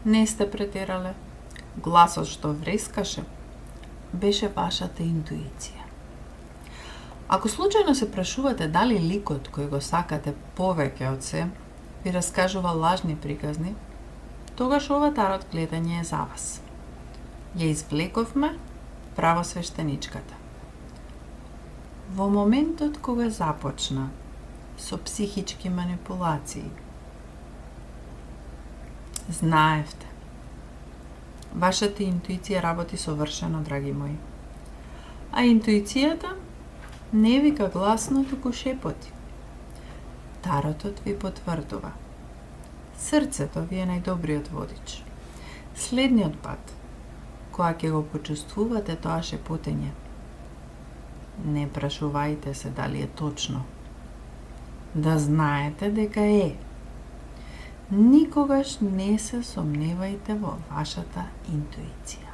Не сте претерале. Гласот што врескаше беше вашата интуиција. Ако случајно се прашувате дали ликот кој го сакате повеќе од се ви раскажува лажни приказни, тогаш ова тарот гледање е за вас. Ја извлековме правосвештеничката. Во моментот кога започна со психички манипулации, знаевте. Вашата интуиција работи совршено, драги мои. А интуицијата не вика гласно, туку шепоти. Таротот ви потврдува. Срцето ви е најдобриот водич. Следниот пат, кога ќе го почувствувате тоа шепотење, не прашувајте се дали е точно. Да знаете дека е. Никогаш не се сомневајте во вашата интуиција.